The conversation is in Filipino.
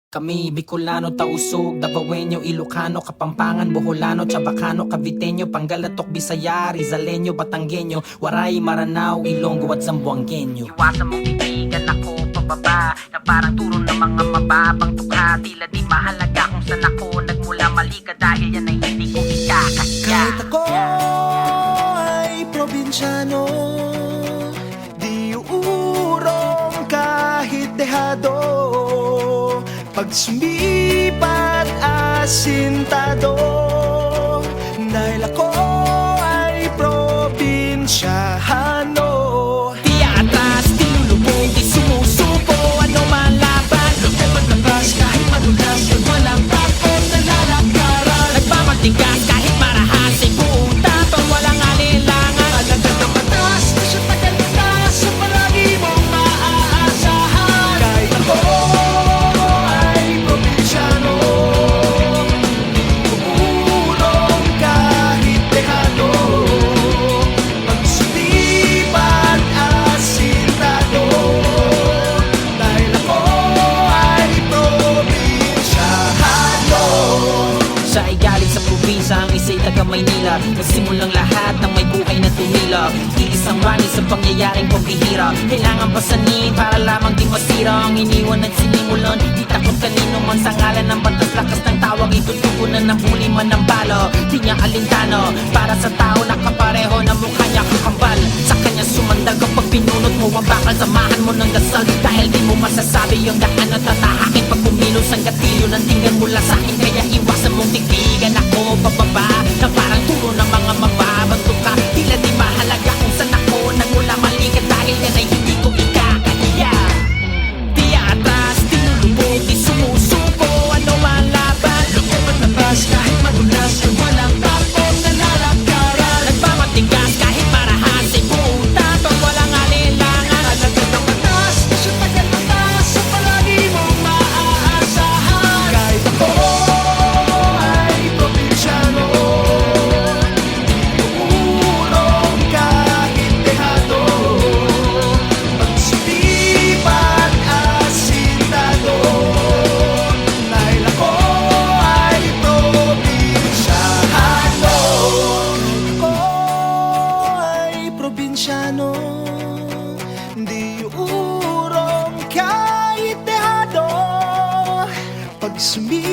Kami Bicolano, Tausug, Davaoenyo, Ilocano, Kapampangan, Boholano, Chabacano, Caviteño, Pangalatok, Bisaya, Rizaleño, Batanggenyo, Waray, Maranao, Ilonggo at Zamboangueño. Iwasan mong titigan ako pababa na parang turo ng mga mababang tukha. Tila di mahalaga kung saan ako nagmula. Mali ka dahil yan ay hindi ko ikakasya. Kahit ako ay probinsyano, di uurong kahit dehado. Pag sumipat asintado, dahil ako ay probinsyano. Di atras, di lulubog, di sumusuko, ano man laban. Dapat labas kahit madulas, yun walang takot na lalakaran. Nagpapatigas kahit marahas, ay buong tapang walang alinlangan. Alagad ng batas, na siya tagalitas, sa palagi mong maaasahan. Kahit ako ay probinsyano, di uurong kahit dehado. Pag sumipat asintado, dahil ako ay probinsyano. Siya ay galing sa probinsya, ang isa'y taga Maynila. Nagsimulang lahat ng may buhay na tumila. Iisang rani sa pangyayaring pambihira. Kailangan pasanin para lamang di masira ang iniwan at sinimulan. Di takot kanino man sa ngalan ng batas. Lakas ng tawag, itutugunan ng huli man ng bala. Di niya alintano para sa tao na kapareho na mukha niya kakambal. Sa kanya sumandal kapag pinunot mo ang bakal. Samahan mo ng dasal dahil di mo masasabi yung daan at tatahakin. Pag kumilos ang gatilyo ng tinggan mula sa akin. Kaya iwasan mong titigan ako pababa na parang turo ng mga mababang tukha. Tila di mahalaga kung saan ako nagmula. Mali ka dahil yan ay hindi ko ikakaya. Di atras, di lulubog, di sumusuko, ano man laban. Dapat labas kahit madulas, yun walang takot na lalakaran. Nagpapatigas kahit marahas, ay buong tapang walang alinlangan. Alagad ng batas, na siya tagalitas, sa palagi mong maaasahan. Kahit ako ay probinsyano, di uurong kahit dehado. Pag sumipat asintado, dahil ako ay probinsyano. Ako ay probinsyano, di uurong kahit dehado. Pag sumipat